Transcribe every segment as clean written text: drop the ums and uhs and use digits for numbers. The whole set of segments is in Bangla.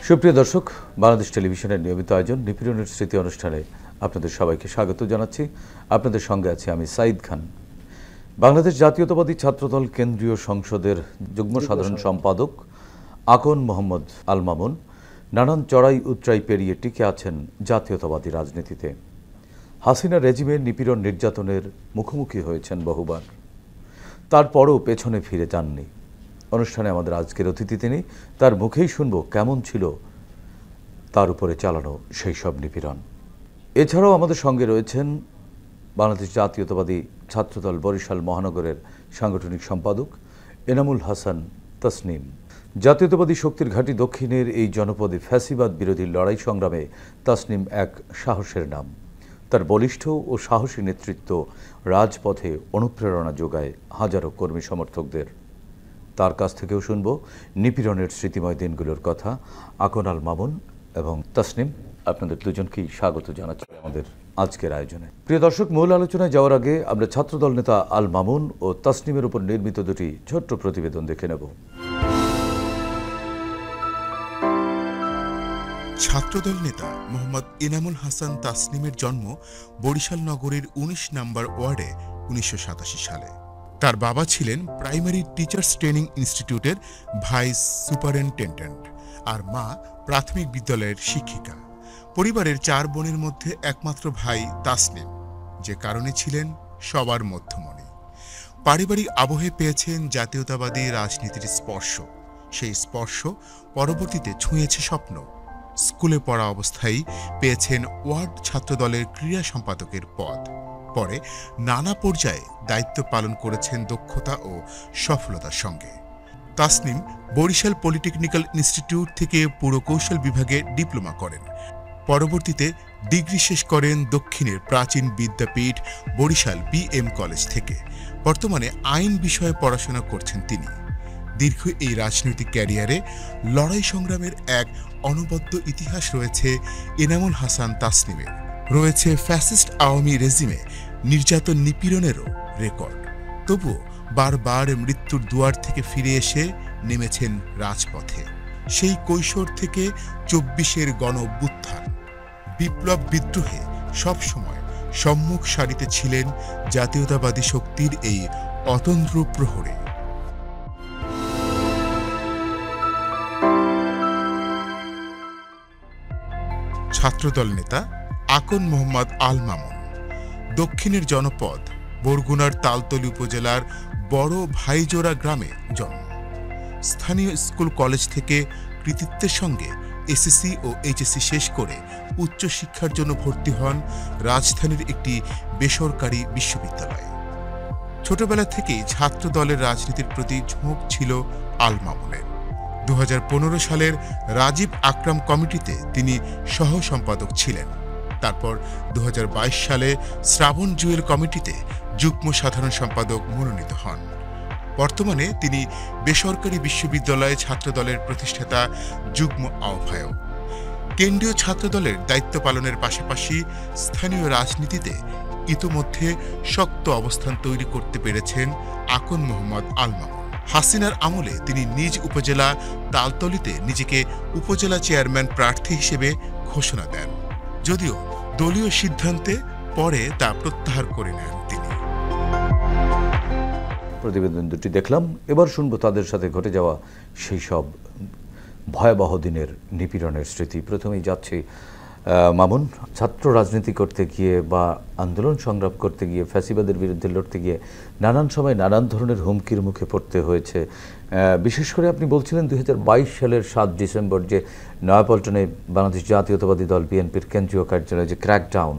সুপ্রিয় দর্শক, বাংলাদেশ টেলিভিশনের নিয়মিত আয়োজন নিপীড়নের স্মৃতি অনুষ্ঠানে আপনাদের সবাইকে স্বাগত জানাচ্ছি। আপনাদের সঙ্গে আছি আমি সাইদ খান। বাংলাদেশ জাতীয়তাবাদী ছাত্রদল কেন্দ্রীয় সংসদের যুগ্ম সাধারণ সম্পাদক আকন মোহাম্মদ আল মামুন নানান চড়াই উতরাই পেরিয়ে টিকে আছেন জাতীয়তাবাদী রাজনীতিতে। হাসিনা রেজিমের নিপীড়ন নির্যাতনের মুখোমুখি হয়েছেন বহুবার, তারপরও পেছনে ফিরে যাননি। অনুষ্ঠানে আমাদের আজকের অতিথি তিনি, তার মুখেই শুনব কেমন ছিল তার উপরে চালানো সেই সব নিপীড়ন। এছাড়াও আমাদের সঙ্গে রয়েছেন বাংলাদেশ জাতীয়তাবাদী ছাত্রদল বরিশাল মহানগরের সাংগঠনিক সম্পাদক এনামুল হাসান তাসনিম। জাতীয়তাবাদী শক্তির ঘাঁটি দক্ষিণের এই জনপদে ফ্যাসিবাদ বিরোধী লড়াই সংগ্রামে তাসনিম এক সাহসের নাম। তার বলিষ্ঠ ও সাহসী নেতৃত্ব রাজপথে অনুপ্রেরণা যোগায় হাজারো কর্মী সমর্থকদের। তার কাছ থেকেও শুনব নিপীড়নের স্মৃতিময় দিনগুলোর কথা। আকন আল মামুন এবং তাসনিম, আপনাদের দুজনকেই স্বাগত জানাচ্ছি আমাদের আজকের আয়োজনে। প্রিয় দর্শক, মূল আলোচনায় যাওয়ার আগে আমরা ছাত্রদল নেতা আল মামুন ও তাসনিমের উপর নির্মিত দুটি ছোট্ট প্রতিবেদন দেখে নেব। ছাত্রদল নেতা মোহাম্মদ এনামুল হাসান তাসনিমের জন্ম বরিশাল নগরীর ১৯ নম্বর ওয়ার্ডে ১৯৮৭ সালে। তার বাবা ছিলেন প্রাইমারি টিচার্স ট্রেনিং ইনস্টিটিউটের ভাইস সুপারিনটেন্ডেন্ট আর মা প্রাথমিক বিদ্যালয়ের শিক্ষিকা। পরিবারের ৪ বোনের মধ্যে একমাত্র ভাই তাসনিম, যে কারণে ছিলেন সবার মধ্যমণি। পারিবারিক আবহে পেয়েছেন জাতীয়তাবাদী রাজনীতির স্পর্শ। সেই স্পর্শ পরবর্তীতে ছুঁয়েছে স্বপ্ন। স্কুলে পড়া অবস্থায় পেয়েছেন ওয়ার্ড ছাত্রদলের ক্রীড়া সম্পাদকের পদ। পরে নানা পর্যায়ে দায়িত্ব পালন করেছেন দক্ষতা ও সফলতার সঙ্গে। তাসনিম বরিশাল পলিটেকনিক্যাল ইনস্টিটিউট থেকে পুরকৌশল বিভাগে ডিপ্লোমা করেন। পরবর্তীতে ডিগ্রি শেষ করেন দক্ষিণের প্রাচীন বিদ্যাপীঠ বরিশাল বিএম কলেজ থেকে। বর্তমানে আইন বিষয়ে পড়াশোনা করছেন তিনি। দীর্ঘ এই রাজনৈতিক ক্যারিয়ারে লড়াই সংগ্রামের এক অনবদ্য ইতিহাস রয়েছে এনামুল হাসান তাসনিমের। রয়েছে ফ্যাসিস্ট আওয়ামী রেজিমে নির্যাতন নিপীড়নেরও রেকর্ড। তবুও বারবার মৃত্যুর দুয়ার থেকে ফিরে এসে নেমেছেন রাজপথে। সেই কৈশোর থেকে ২৪-এর গণ অভ্যুত্থান, বিপ্লব বিদ্রোহে সবসময় সম্মুখ সারিতে ছিলেন জাতীয়তাবাদী শক্তির এই অতন্দ্র প্রহরে। ছাত্রদল নেতা আকন মোহাম্মদ আল মামুন দক্ষিণের জনপদ বরগুনার তালতলী উপজেলার বড় ভাইজোড়া গ্রামে জন্ম। স্থানীয় স্কুল কলেজ থেকে কৃতিত্বের সঙ্গে এসএসসি ও এইচএসসি শেষ করে উচ্চশিক্ষার জন্য ভর্তি হন রাজধানীর একটি বেসরকারি বিশ্ববিদ্যালয়ে। ছোটবেলা থেকেই ছাত্রদলের রাজনীতির প্রতি ঝোঁক ছিল আল মামুনের। ২০১৫ সালের রাজীব আকরাম কমিটিতে তিনি সহ সম্পাদক ছিলেন। তারপর ২০২২ সালে শ্রাবণ জুয়েল কমিটিতে যুগ্ম সাধারণ সম্পাদক মনোনীত হন। বর্তমানে তিনি বেসরকারি বিশ্ববিদ্যালয়ে ছাত্রদলের প্রতিষ্ঠাতা যুগ্ম আহ্বায়ক। কেন্দ্রীয় ছাত্রদলের দায়িত্ব পালনের পাশাপাশি স্থানীয় রাজনীতিতে ইতোমধ্যে শক্ত অবস্থান তৈরি করতে পেরেছেন আকন মোহাম্মদ আল মামুন। হাসিনার আমলে তিনি নিজ উপজেলা তালতলীতে নিজেকে উপজেলা চেয়ারম্যান প্রার্থী হিসেবে ঘোষণা দেন, যদিও দলীয় সিদ্ধান্তে পরে তা প্রত্যাহার করে নেন তিনি। প্রতিবেদন দুটি দেখলাম, এবার শুনবো তাদের সাথে ঘটে যাওয়া সেই সব ভয়াবহ দিনের নিপীড়নের স্মৃতি। প্রথমেই যাচ্ছি মামুন, ছাত্র রাজনীতি করতে গিয়ে বা আন্দোলন সংগ্রাম করতে গিয়ে, ফ্যাসিবাদের বিরুদ্ধে লড়তে গিয়ে নানান সময় নানান ধরনের হুমকির মুখে পড়তে হয়েছে। বিশেষ করে আপনি বলছিলেন ২০২২ সালের ৭ ডিসেম্বর যে নয়াপল্টনে বাংলাদেশ জাতীয়তাবাদী দল বিএনপির কেন্দ্রীয় কার্যালয়ে যে ক্র্যাকডাউন,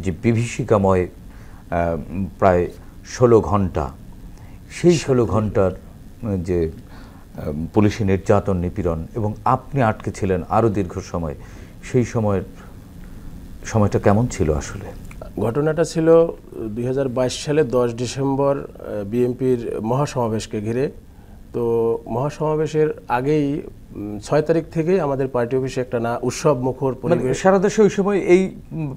যে বিভীষিকাময় প্রায় ১৬ ঘন্টা, সেই ১৬ ঘন্টার যে পুলিশি নির্যাতন নিপীড়ন, এবং আপনি আটকে ছিলেন আরও দীর্ঘ সময়, সেই সময়টা কেমন ছিল আসলে? ঘটনাটা ছিল ২০২২ সালের ১০ ডিসেম্বর বিএনপির মহাসমাবেশকে ঘিরে তো মহাসমাবেশের আগেই 6 তারিখ থেকে আমাদের পার্টি অফিসে একটা উৎসব মুখর পরিবেশ। সারা দেশে ওই সময় এই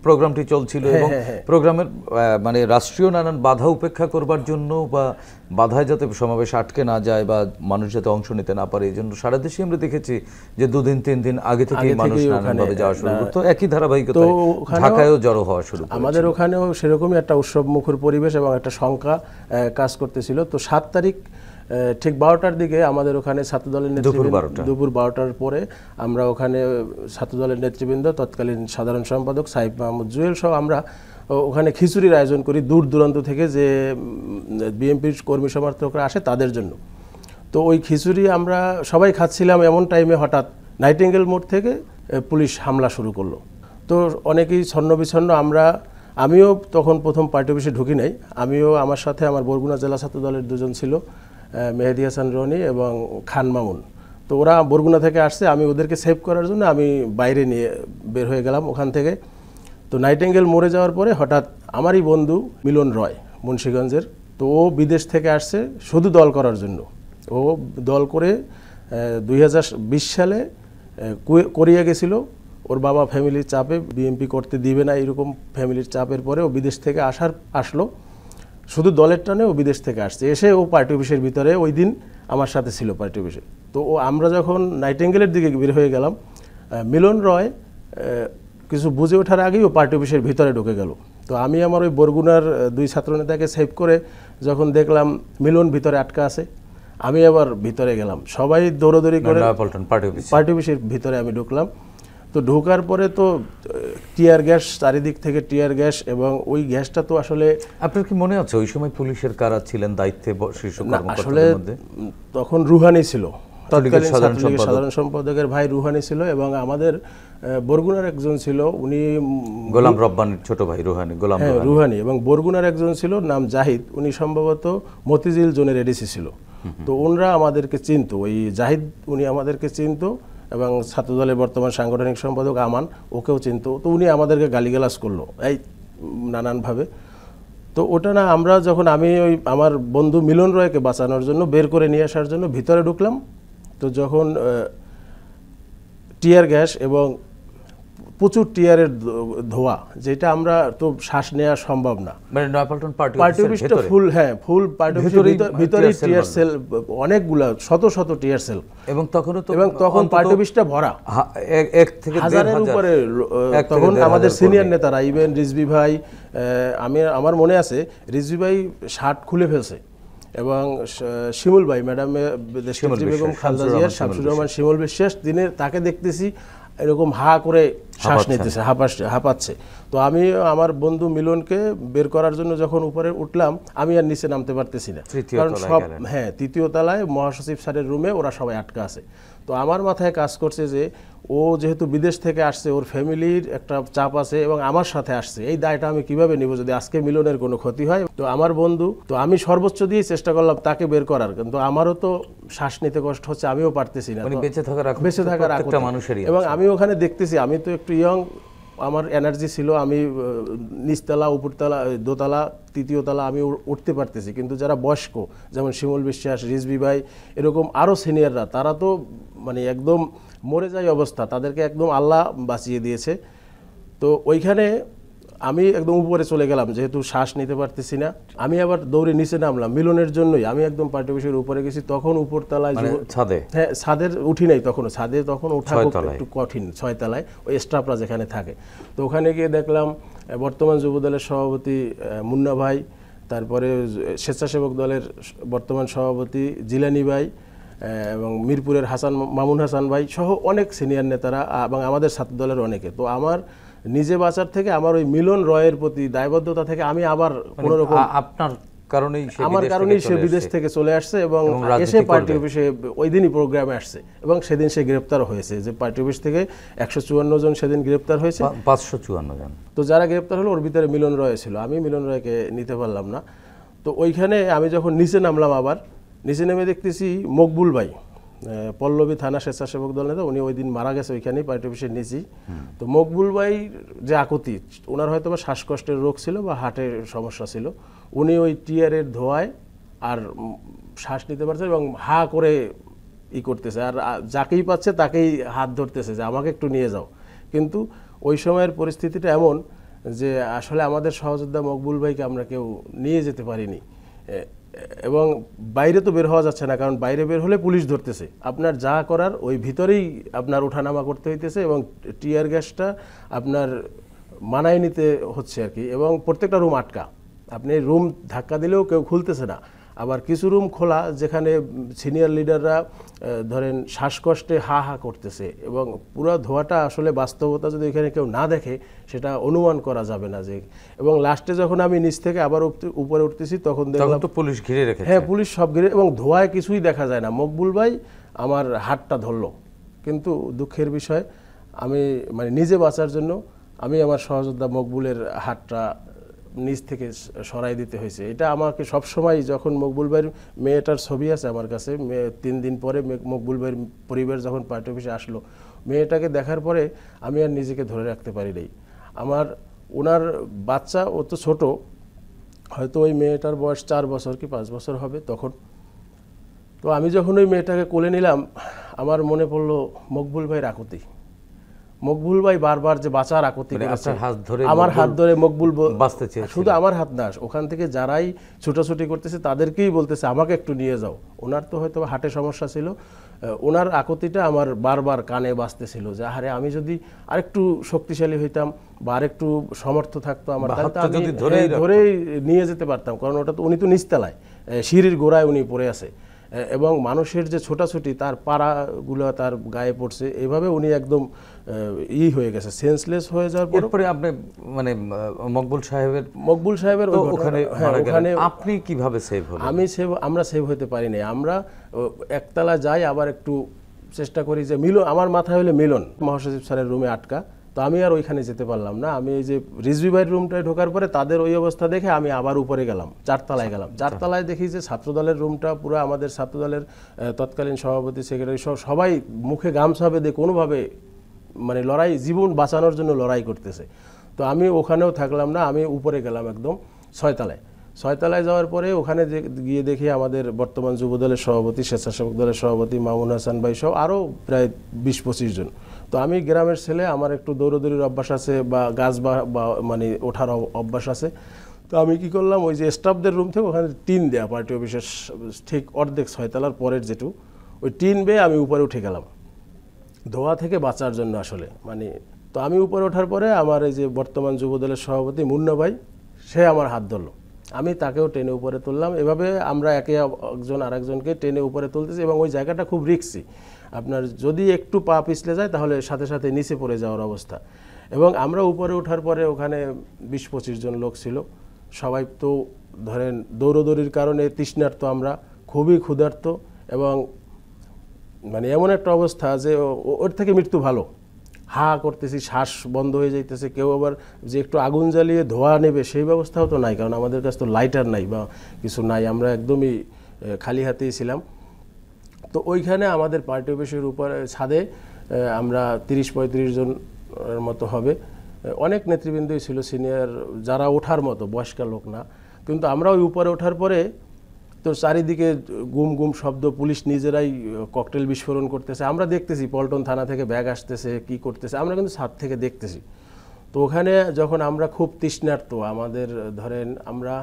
প্রোগ্রামটি চলছিল এবং প্রোগ্রামের মানে রাষ্ট্রীয় নানান বাধা উপেক্ষা করবার জন্য বা বাধায় যাতে সমাবেশ আটকে না যায় বা মানুষ যাতে অংশ নিতে না পারে, এই জন্য সারা দেশে আমরা দেখেছি যে 2 দিন 3 দিন আগে থেকে মানুষ নানানভাবে যাওয়া শুরু করতো। একই ধারাবাহিকতায় ঢাকায়ও জড়ো হওয়া শুরু করে। আমাদের ওখানেও সেরকমই একটা উৎসব মুখর পরিবেশ এবং একটা শঙ্কা কাজ করতেছিল। তো 7 তারিখ ঠিক 12টার দিকে আমাদের ওখানে ছাত্রদলের নেতৃবৃন্দ, দুপুর 12টার পরে আমরা ওখানে ছাত্রদলের নেতৃবৃন্দ, তৎকালীন সাধারণ সম্পাদক সাইফ মাহমুদ জুয়েল সহ আমরা ওখানে খিচুড়ির আয়োজন করি দূর দূরান্ত থেকে যে বিএনপির কর্মী সমর্থকরা আসে তাদের জন্য। তো ওই খিচুড়ি আমরা সবাই খাচ্ছিলাম, এমন টাইমে হঠাৎ নাইটিঙ্গেল মোড় থেকে পুলিশ হামলা শুরু করলো। তো অনেকেই ছন্ন বিছন্ন। আমিও তখন প্রথম পার্টি অফিসে ঢুকি নাই। আমিও, আমার সাথে আমার বরগুনা জেলা ছাত্রদলের 2জন ছিল, মেহেদি হাসান রনি এবং খান মামুন। তো ওরা বরগুনা থেকে আসছে, আমি ওদেরকে সেভ করার জন্য আমি বাইরে নিয়ে বের হয়ে গেলাম ওখান থেকে। তো নাইটিঙ্গেল মোড়ে যাওয়ার পরে হঠাৎ আমারই বন্ধু মিলন রয় মুন্সিগঞ্জের, তো ও বিদেশ থেকে আসছে শুধু দল করার জন্য। ও দল করে 2020 সালে কোরিয়া গেছিল। ওর বাবা ফ্যামিলির চাপে বিএনপি করতে দিবে না, এরকম ফ্যামিলির চাপের পরে ও বিদেশ থেকে আসলো শুধু দলের টানে। ও বিদেশ থেকে আসছে, এসে ও পার্টি অফিসের ভিতরে ওই দিন আমার সাথে ছিল পার্টি অফিসে। তো আমরা যখন নাইটিঙ্গেলের দিকে বের হয়ে গেলাম, মিলন রয় কিছু বুঝে ওঠার আগেই ও পার্টি অফিসের ভিতরে ঢুকে গেল। তো আমি আমার ওই বরগুনার 2 ছাত্রনেতাকে সেভ করে যখন দেখলাম মিলন ভিতরে আটকা আছে, আমি আবার ভিতরে গেলাম। সবাই দৌড়াদৌড়ি করে পার্টি অফিসের ভিতরে আমি ঢুকলাম। তো ঢোকার পরে তো টিয়ার গ্যাস, চারিদিক থেকে টিয়ার গ্যাস, এবং ওই গ্যাসটা তো আসলে, আপনার কি মনে আছে ওই সময় পুলিশের কারা ছিলেন দায়িত্বে শীর্ষ কর্মকর্তাদের আসলে মধ্যে? তখন রুহানি ছিল, তৎকালীন সাধারণ সম্পাদকের ভাই রুহানি ছিল, এবং আমাদের বরগুনার একজন ছিল, উনি গোলাম রব্বানির ছোট ভাই রুহানি, এবং বরগুনার একজন ছিল নাম জাহিদ, উনি সম্ভবত মতিঝিল জোনের এডিসি ছিল। তো ওনারা আমাদেরকে চিনত, ওই জাহিদ উনি আমাদেরকে চিনত, এবং ছাত্রদলের বর্তমান সাংগঠনিক সম্পাদক আমান ওকেও চিনত। তো উনি আমাদেরকে গালিগালাজ করলো এই নানানভাবে। তো ওটা না, আমরা যখন আমি ওই আমার বন্ধু মিলন রয়কে বাঁচানোর জন্য, বের করে নিয়ে আসার জন্য ভিতরে ঢুকলাম, তো যখন টিয়ার গ্যাস এবং প্রচুর টিয়ারের ধোঁয়া, যেটা আমরা তো শ্বাস নেওয়া সম্ভব না, মানে নয়াপল্টন পার্টি অফিসটা ফুল, ফুল পার্টি অফিসের ভিতরে টিয়ার সেল, অনেকগুলা শত শত টিয়ার সেল, এবং তখন পার্টি অফিসটা ভরা, 1 থেকে 1000-এর উপরে। তখন আমাদের সিনিয়র নেতারা, ইভেন রিজভি ভাই, আমার মনে আছে রিজভি ভাই শার্ট খুলে ফেলছে, এবং শিমুল ভাই, ম্যাডাম দেশনেত্রী বেগম খালেদা জিয়ার, শামসুর রহমান শিমুল বিশ্বাস, দিনের তাকে দেখতেছি এরকম হা করে শ্বাস নিতেছে, হাঁপাচ্ছে। তো আমি আমার বন্ধু মিলনকে বের করার জন্য যখন উপরে উঠলাম, আমি আর নিচে নামতে পারতেছি না, কারণ সব, 3য় তলায় মহাসচিব স্যারের রুমে ওরা সবাই আটকা আছে। তো আমার মাথায় কাজ করছে যে ও যেহেতু বিদেশ থেকে আসছে, ওর ফ্যামিলির একটা চাপ আছে, এবং আমার সাথে আসছে, এই দায়টা আমি কিভাবে নিব যদি আজকে মিলনের কোনো ক্ষতি হয়। তো আমার বন্ধু, তো আমি সর্বোচ্চ দিয়ে চেষ্টা করলাম তাকে বের করার, কিন্তু আমারও তো শ্বাস নিতে কষ্ট হচ্ছে, আমিও পারতেছি না, বেঁচে থাকার একটা মানুষেরই। এবং আমি ওখানে দেখতেছি, আমি তো একটু ইয়ং, আমার এনার্জি ছিল, আমি নিচতলা, উপরতলা, দোতলা, 3য় তলা আমি উঠতে পারতেছি, কিন্তু যারা বয়স্ক, যেমন শিমুল বিশ্বাস, রিজভি ভাই, এরকম আরও সিনিয়ররা, তারা তো মানে একদম মরে যায় অবস্থা, তাদেরকে একদম আল্লাহ বাঁচিয়ে দিয়েছে। তো ওইখানে আমি একদম উপরে চলে গেলাম, যেহেতু শ্বাস নিতে পারতেছি না, আমি আবার দৌড়ে নিচে নামলাম মিলনের জন্যই। আমি একদম পার্টি অফিসের উপরে গেছি, তখন উপরতলায়, হ্যাঁ ছাদের উঠি নাই তখনও, ছাদে তখন ওঠা একটু কঠিন, 6 তলায় ওই স্টাফরা যেখানে থাকে। তো ওখানে গিয়ে দেখলাম বর্তমান যুবদলের সভাপতি মুন্না ভাই, তারপরে স্বেচ্ছাসেবক দলের বর্তমান সভাপতি জিলানি ভাই, এবং মিরপুরের মামুন হাসান ভাই সহ অনেক সিনিয়র নেতারা, এবং আমাদের ছাত্রদলের অনেকে। তো আমার নিজে বাঁচার থেকে, আমার ওই মিলন রয়ের প্রতি দায়বদ্ধতা থেকে, আমি আবার কোনো রকম, আমার কারণেই সে বিদেশ থেকে চলে আসছে, এবং এসে পার্টি অফিসে ওই দিনই প্রোগ্রামে আসছে, এবং সেদিন সে গ্রেপ্তার হয়েছে। যে পার্টি অফিস থেকে 154 জন সেদিন গ্রেপ্তার হয়েছে, 554 জন। তো যারা গ্রেপ্তার হলো ওর ভিতরে মিলন রয় ছিল, আমি মিলন রয়কে নিতে পারলাম না। তো ওইখানে আমি যখন নিচে নামলাম, আবার নিচে নেমে দেখতেছি মকবুল ভাই, পল্লবী থানা স্বেচ্ছাসেবক দল নেতা, উনি ওই দিন মারা গেছে ওইখানেই পার্টি অফিসের নিচেই। তো মকবুল ভাই যে আকুতি, ওনার হয়তো বা শ্বাসকষ্টের রোগ ছিল বা হার্টের সমস্যা ছিল, উনি ওই টিয়ারের ধোঁয়ায় আর শ্বাস নিতে পারছে এবং হা করে করতেছে, আর যাকেই পাচ্ছে তাকেই হাত ধরতেছে যে আমাকে একটু নিয়ে যাও। কিন্তু ওই সময়ের পরিস্থিতিটা এমন যে আসলে আমাদের সহযোদ্ধা মকবুল ভাইকে আমরা কেউ নিয়ে যেতে পারিনি, এবং বাইরে তো বের হওয়া যাচ্ছে না, কারণ বাইরে বের হলে পুলিশ ধরতেছে। আপনার যা করার ওই ভিতরেই আপনার ওঠানামা করতে হইতেছে, এবং টিয়ার গ্যাসটা আপনার মানায় নিতে হচ্ছে আর কি। এবং প্রত্যেকটা রুম আটকা, আপনি রুম ধাক্কা দিলেও কেউ খুলতেছে না। আবার কিছু রুম খোলা যেখানে সিনিয়র লিডাররা ধরেন শ্বাসকষ্টে হা হা করতেছে, এবং পুরো ধোঁয়াটা আসলে বাস্তবতা যদি এখানে কেউ না দেখে সেটা অনুমান করা যাবে না যে। এবং লাস্টে যখন আমি নিচ থেকে আবার উপরে উঠতেছি তখন দেখলাম তো পুলিশ ঘিরে রেখেছে। হ্যাঁ, পুলিশ সব ঘিরে, এবং ধোঁয়ায় কিছুই দেখা যায় না। মকবুল ভাই আমার হাতটা ধরলো, কিন্তু দুঃখের বিষয় আমি মানে নিজে বাঁচার জন্য আমি আমার সহযোদ্ধা মকবুলের হাতটা নিচ থেকে সরাই দিতে হয়েছে। এটা আমাকে সবসময়, যখন মকবুল ভাইয়ের মেয়েটার ছবি আছে আমার কাছে, 3 দিন পরে মকবুল ভাইয়ের পরিবার যখন পার্টি অফিসে আসলো, মেয়েটাকে দেখার পরে আমি আর নিজেকে ধরে রাখতে পারি নাই। ওনার বাচ্চা, ও তো ছোট, হয়তো ওই মেয়েটার বয়স 4 বছর কি 5 বছর হবে তখন। তো আমি যখন ওই মেয়েটাকে কোলে নিলাম, আমার মনে পড়লো মকবুল ভাইয়ের আকুতি। মকবুল ভাই বারবার যে বাঁচার আকুতি করেছে, আমার হাত ধরে মকবুল বাঁচতে চেয়েছে। শুধু আমার হাত না, ওখান থেকে যারাই ছুটাছুটি করতেছে তাদেরকেই বলতেছে আমাকে একটু নিয়ে যাও। ওনার তো হয়তো হার্টে সমস্যা ছিল, ওনার আকুতিটা আমার বারবার কানে বাজতেছিল যে আরে আমি যদি আরেকটু শক্তিশালী হইতাম বা আরেকটু সমর্থ থাকতো আমার, তাহলে আমি ধরেই নিয়ে যেতে পারতাম। কারণ ওটা তো, উনি তো নিচতলায় সিঁড়ির গোড়ায় উনি পড়ে আছে, এবং মানুষের যে ছোটাছুটি তার পাড়াগুলো তার গায়ে পড়ছে, এভাবে উনি একদম হয়ে গেছে, সেন্সলেস হয়ে যাওয়ার পরে আপনি মানে মকবুল সাহেবের ওখানে আপনি কিভাবে সেভ হলেন? আমরা সেভ হতে পারি নাই। আমরা একতলা যাই, আবার একটু চেষ্টা করি যে আমার মাথায় হলে মিলন মহাসচিব স্যারের রুমে আটকা, তো আমি আর ওইখানে যেতে পারলাম না। আমি এই যে রিজভি ভাইয়ের রুমটায় ঢোকার পরে তাদের ওই অবস্থা দেখে আমি আবার উপরে গেলাম, 4 তলায় গেলাম। 4 তলায় দেখি যে ছাত্রদলের রুমটা পুরো, আমাদের ছাত্রদলের তৎকালীন সভাপতি, সেক্রেটারি সবাই মুখে গামছা বেঁধে কোনোভাবে মানে লড়াই, জীবন বাঁচানোর জন্য লড়াই করতেছে। তো আমি ওখানেও থাকলাম না, আমি উপরে গেলাম একদম 6 তলায়। 6 তলায় যাওয়ার পরে ওখানে গিয়ে দেখি আমাদের বর্তমান যুবদলের সভাপতি, স্বেচ্ছাসেবক দলের সভাপতি মামুন হাসান ভাই সহ আরও প্রায় 20-25 জন। তো আমি গ্রামের ছেলে, আমার একটু দৌড়দৌড়ির অভ্যাস আছে বা গাছ বা মানে ওঠার অভ্যাস আছে। তো আমি কি করলাম, ওই যে স্টাফদের রুম থেকে ওখানে টিন দেয়া পার্টি অফিসের ঠিক অর্ধেক 6 তলার পরের যেটু, ওই টিন বেয়ে আমি উপরে উঠে গেলাম ধোয়া থেকে বাঁচার জন্য আসলে মানে। তো আমি উপরে ওঠার পরে আমার এই যে বর্তমান যুবদলের সভাপতি মুন্না ভাই, সে আমার হাত ধরলো, আমি তাকেও টেনে উপরে তুললাম। এভাবে আমরা একজন আরেকজনকে টেনে উপরে তুলতেছি, এবং ওই জায়গাটা খুব রিস্কি। আপনার যদি একটু পা পিছলে যায় তাহলে সাথে সাথে নিচে পড়ে যাওয়ার অবস্থা। এবং আমরা উপরে ওঠার পরে ওখানে 20-25 জন লোক ছিল, সবাই তো ধরেন দৌড়দৌড়ির কারণে তৃষ্ণার্ত, আমরা খুবই ক্ষুধার্ত, এবং মানে এমন একটা অবস্থা যে ওর থেকে মৃত্যু ভালো। হা করতেছি, শ্বাস বন্ধ হয়ে যাইতেছে। কেউ আবার যে একটু আগুন জ্বালিয়ে ধোয়া নেবে সেই ব্যবস্থাও তো নাই, কারণ আমাদের কাছে তো লাইটার নাই বা কিছু নাই, আমরা একদমই খালি হাতেই ছিলাম। তো ওইখানে আমাদের পার্টি অফিসের উপরে ছাদে আমরা 30-35 জনের মতো হবে, অনেক নেতৃবৃন্দই ছিল, সিনিয়র যারা ওঠার মতো, বয়স্ক লোক না। কিন্তু আমরা ওই উপরে ওঠার পরে তো চারিদিকে গুম গুম শব্দ, পুলিশ নিজেরাই ককটেল বিস্ফোরণ করতেছে, আমরা দেখতেছি পল্টন থানা থেকে ব্যাগ আসতেছে, কি করতেছে, আমরা কিন্তু ছাদ থেকে দেখতেছি। তো ওখানে যখন আমরা খুব তৃষ্ণার্ত, আমাদের ধরেন আমরা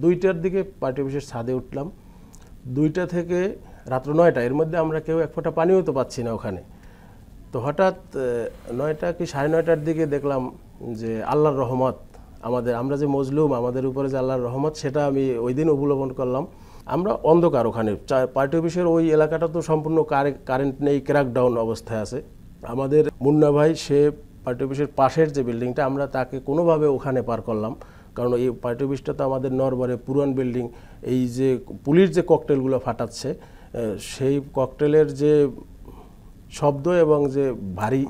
2টার দিকে পার্টি অফিসের ছাদে উঠলাম, 2টা থেকে রাত্র 9টা, এর মধ্যে আমরা কেউ এক ফোঁটা পানিও তো পাচ্ছি না ওখানে। তো হঠাৎ 9টা কি 9:30টার দিকে দেখলাম যে আল্লাহর রহমত, আমরা যে মজলুম, আমাদের উপরে যে আল্লাহর রহমত, সেটা আমি ওই দিন অবলম্বন করলাম। আমরা অন্ধকার, ওখানে পার্টি অফিসের ওই এলাকাটা তো সম্পূর্ণ কারেন্ট নেই, ক্র্যাকডাউন অবস্থায় আছে। আমাদের মুন্না ভাই, সে পার্টি অফিসের পাশের যে বিল্ডিংটা, আমরা তাকে কোনোভাবে ওখানে পার করলাম, কারণ এই পার্টি অফিসটা তো আমাদের নরবরে পুরান বিল্ডিং। এই যে পুলিশ যে ককটেলগুলো ফাটাচ্ছে, সেই ককটেলের যে শব্দ এবং যে ভারী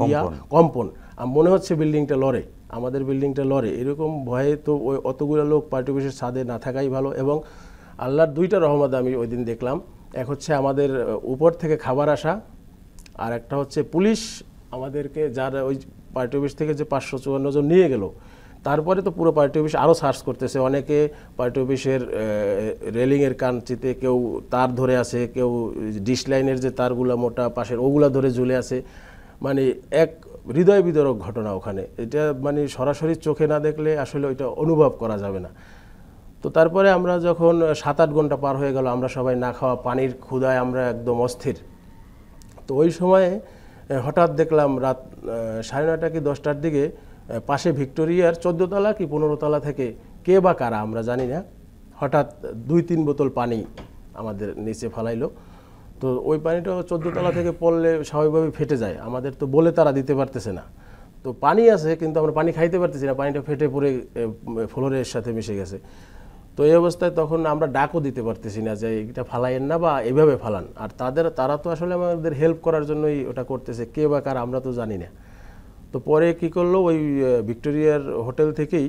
কম্পন, মনে হচ্ছে বিল্ডিংটা লড়ে, আমাদের বিল্ডিংটা লড়ে, এরকম ভয়ে তো ওই অতগুলো লোক পার্টি অফিসের ছাদে না থাকাই ভালো। এবং আল্লাহর 2টা রহমত আমি ওই দিন দেখলাম, এক হচ্ছে আমাদের উপর থেকে খাবার আসা, আর একটা হচ্ছে পুলিশ আমাদেরকে, যারা ওই পার্টি অফিস থেকে যে 554 জন নিয়ে গেল, তারপরে তো পুরো পার্টি অফিস আরও সার্চ করতেছে, অনেকে পার্টি অফিসের রেলিংয়ের কাঞ্চিতে কেউ তার ধরে আছে, কেউ ডিশ লাইনের যে তারগুলো মোটা পাশের ওগুলা ধরে ঝুলে আছে। মানে এক হৃদয় বিদারক ঘটনা ওখানে, এটা মানে সরাসরি চোখে না দেখলে আসলে ওইটা অনুভব করা যাবে না। তো তারপরে আমরা যখন 7-8 ঘন্টা পার হয়ে গেল, আমরা সবাই না খাওয়া পানির ক্ষুধায় আমরা একদম অস্থির। তো ওই সময়ে হঠাৎ দেখলাম রাত 9:30 কি 10টার দিকে পাশে ভিক্টোরিয়ার 14 তলা কি 15 তলা থেকে কে বা কারা আমরা জানি না, হঠাৎ 2-3 বোতল পানি আমাদের নিচে ফালাইলো। তো ওই পানিটা 14 তলা থেকে পড়লে স্বাভাবিকভাবে ফেটে যায়, আমাদের তো বলে তারা দিতে পারতেছে না। তো পানি আছে কিন্তু আমরা পানি খাইতে পারতেছি না, পানিটা ফেটে পড়ে ফ্লোরের সাথে মিশে গেছে। তো এই অবস্থায় তখন আমরা ডাকও দিতে পারতেছি না যে এটা ফালাইয়েন না বা এইভাবে ফালান। আর তারা তো আসলে আমাদের হেল্প করার জন্যই ওটা করতেছে, কে বা কার আমরা তো জানি না। তো পরে কি করলো, ওই ভিক্টোরিয়ার হোটেল থেকেই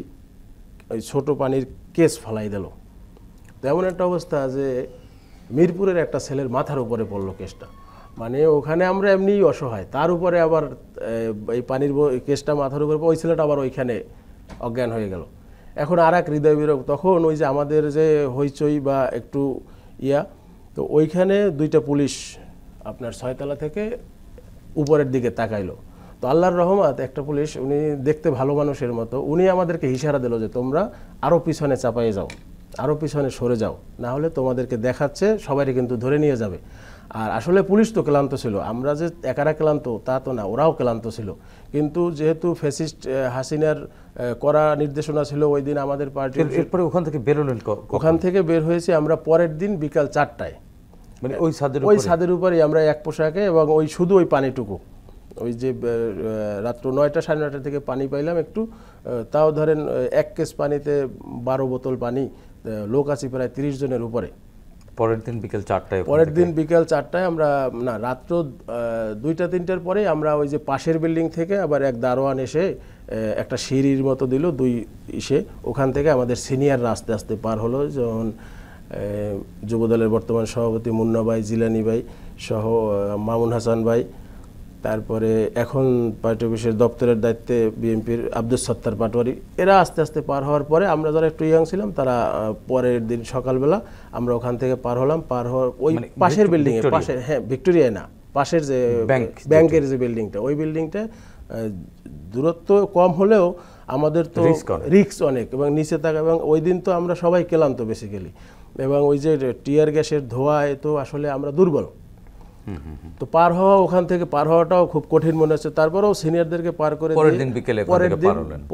ওই ছোটো পানির কেস ফালাই দিল। তো এমন একটা অবস্থা যে মিরপুরের একটা ছেলের মাথার উপরে পড়লো কেসটা। মানে ওখানে আমরা এমনিই অসহায়, তার উপরে আবার এই পানির কেসটা মাথার উপরে, ওই ছেলেটা আবার ওইখানে অজ্ঞান হয়ে গেল। এখন আর এক হৃদয় বিরোগ, তখন ওই যে আমাদের যে হইচই বা একটু তো ওইখানে 2টা পুলিশ আপনার 6 তলা থেকে উপরের দিকে তাকাইলো। তো আল্লাহর রহমত, একটা পুলিশ, উনি দেখতে ভালো মানুষের মতো, উনি আমাদেরকে ইশারা দিল যে তোমরা আরও পিছনে চাপায়ে যাও, আরও পিছনে সরে যাও, না হলে তোমাদেরকে দেখাচ্ছে সবাই কিন্তু ধরে নিয়ে যাবে। আর আসলে পুলিশ তো ক্লান্ত ছিল, আমরা যে একারা ক্লান্ত তা তো না, ওরাও ক্লান্ত ছিল। কিন্তু যেহেতু ফ্যাসিস্ট হাসিনার করা নির্দেশনা ছিল ওই দিন আমাদের পার্টি, এরপরে ওখান থেকে বেরোলেন? ওখান থেকে বের হয়েছি আমরা পরের দিন বিকাল 4টায়। মানে ওই ছাদের উপরেই আমরা এক পোশাকে, এবং ওই শুধু ওই পানিটুকু, ওই যে রাত্র 9টা 9:30 থেকে পানি পাইলাম একটু, তাও ধরেন 1 কেস পানিতে 12 বোতল পানি, লোক আছি প্রায় 30 জনের উপরে। পরের দিন বিকেল 4টায় আমরা না, রাত্র 2টা-3টার পরে আমরা ওই যে পাশের বিল্ডিং থেকে আবার এক দারোয়ান এসে একটা সিঁড়ির মতো দিল 2 ইসে, ওখান থেকে আমাদের সিনিয়ররা আস্তে আস্তে পার হলো, যেমন যুবদলের বর্তমান সভাপতি মুন্না ভাই, জিলানি ভাই সহ মামুন হাসান ভাই, তারপরে এখন পার্টি অফিসের দপ্তরের দায়িত্বে বিএনপির আব্দুল সত্তার পাটোয়ারি, এরা আস্তে আস্তে পার হওয়ার পরে আমরা যারা একটু ইয়াং ছিলাম তারা পরের দিন সকালবেলা আমরা ওখান থেকে পার হলাম। পার হওয়ার ওই পাশের বিল্ডিংয়ে, পাশে, হ্যাঁ ভিক্টোরিয়ায় না, পাশের যে ব্যাংকের যে বিল্ডিংটা, ওই বিল্ডিংটা দূরত্ব কম হলেও আমাদের তো রিস্ক অনেক, এবং নিচে থাকা, এবং ওই দিন তো আমরা সবাই ক্লান্ত বেসিক্যালি, এবং ওই যে টিয়ার গ্যাসের ধোঁয়ায় তো আসলে আমরা দুর্বল। তো পার হওয়া, ওখান থেকে পার হওয়াটাও খুব কঠিন মনে হচ্ছে। তারপরেও সিনিয়রদেরকে পার করে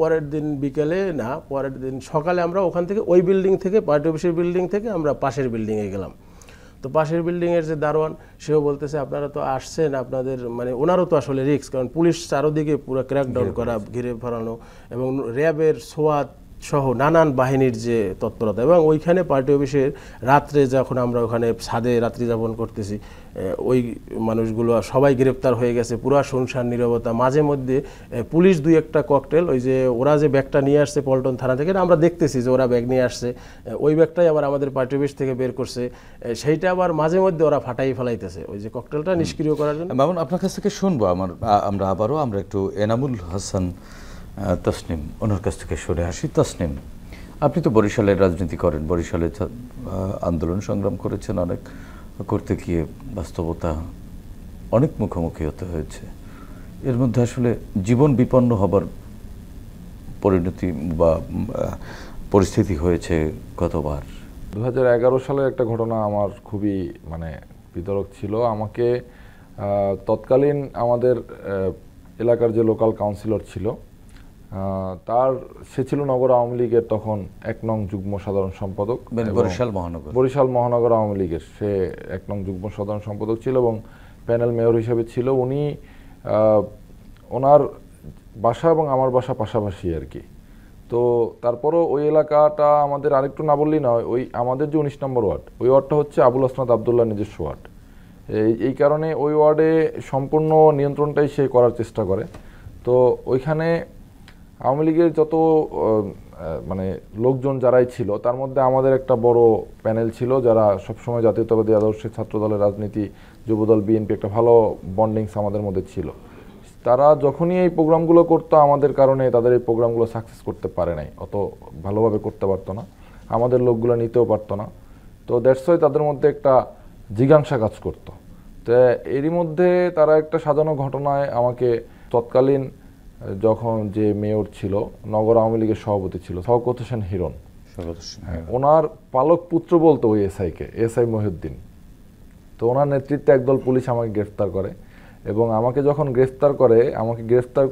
পরের দিন বিকেলে না, পরের দিন সকালে আমরা ওখান থেকে ওই বিল্ডিং থেকে, পার্টি অফিসের বিল্ডিং থেকে আমরা পাশের বিল্ডিংয়ে গেলাম। তো পাশের বিল্ডিংয়ের যে দারোয়ান, সেও বলতেছে আপনারা তো আসছেন, আপনাদের মানে ওনারও তো আসলে রিস্ক, কারণ পুলিশ চারোদিকে পুরো ক্র্যাকডাউন করা, ঘিরে ফেরানো, এবং র্যাবের সোয়াত সহ নানান বাহিনীর যে তৎপরতা, এবং ওইখানে পার্টি অফিসের রাত্রে যখন আমরা ওখানে ছাদে রাত্রি যাপন করতেছি, ওই মানুষগুলো সবাই গ্রেপ্তার হয়ে গেছে, পুরো শুনশান নীরবতা। মাঝে মধ্যে পুলিশ 2-1টা ককটেল, ওই যে ওরা যে ব্যাগটা নিয়ে আসছে পল্টন থানা থেকে, আমরা দেখতেছি যে ওরা ব্যাগ নিয়ে আসছে, ওই ব্যাগটাই আবার আমাদের পার্টি অফিস থেকে বের করছে, সেইটা আবার মাঝে মধ্যে ওরা ফাটাই ফেলাইতেছে ওই যে ককটেলটা নিষ্ক্রিয় করার জন্য। মামুন, আপনার কাছ থেকে শুনবো, আমরা একটু এনামুল হাসান তাসনিম, ওনার কাছ থেকে শুনে আসি। তাসনিম, আপনি তো বরিশালের রাজনীতি করেন, বরিশালে আন্দোলন সংগ্রাম করেছেন, অনেক করতে গিয়ে বাস্তবতা অনেক মুখোমুখি হতে হয়েছে। এর মধ্যে আসলে জীবন বিপন্ন হবার পরিণতি বা পরিস্থিতি হয়েছে কতবার? 2011 সালের একটা ঘটনা আমার খুবই বিতরক ছিল। আমাকে তৎকালীন আমাদের এলাকার যে লোকাল কাউন্সিলর ছিল, সে ছিল নগর আওয়ামী লীগের তখন 1 নং যুগ্ম সাধারণ সম্পাদক, বরিশাল মহানগর আওয়ামী লীগের সে 1 নং যুগ্ম সাধারণ সম্পাদক ছিল এবং প্যানেল মেয়র হিসেবে ছিল। উনি ওনার বাসা এবং আমার বাসা পাশাপাশি আর কি। তো তারপরও ওই এলাকাটা আমাদের আরেকটু না বললেই নয়, ওই আমাদের যে 19 নম্বর ওয়ার্ড, ওই ওয়ার্ডটা হচ্ছে আবুল হাসনাত আবদুল্লাহ নিজস্ব ওয়ার্ড। এই কারণে ওই ওয়ার্ডে সম্পূর্ণ নিয়ন্ত্রণটাই সে করার চেষ্টা করে। তো ওইখানে আওয়ামী লীগের যত লোকজন যারাই ছিল, তার মধ্যে আমাদের একটা বড় প্যানেল ছিল যারা সবসময় জাতীয়তাবাদী আদর্শের ছাত্র দলের রাজনীতি, যুবদল, বিএনপি, একটা ভালো বন্ডিংস আমাদের মধ্যে ছিল। তারা যখনই এই প্রোগ্রামগুলো করতো আমাদের কারণে তাদের এই প্রোগ্রামগুলো সাকসেস করতে পারে নাই, অত ভালোভাবে করতে পারতো না, আমাদের লোকগুলো নিতেও পারতো না। তো দ্যাটস ওয়াই তাদের মধ্যে একটা জিজ্ঞাসা কাজ করতো। তো এরই মধ্যে তারা একটা সাজানো ঘটনায় আমাকে তৎকালীন যখন যে মেয়র ছিল, নগর আওয়ামী লীগের সভাপতি ছিল শওকত হোসেন হিরণ, ওনার পালক পুত্র বলতো ওই এসআইকে, এসআই মহিউদ্দিন। তো ওনার নেতৃত্বে একদল পুলিশ আমাকে গ্রেফতার করে এবং আমাকে যখন গ্রেফতার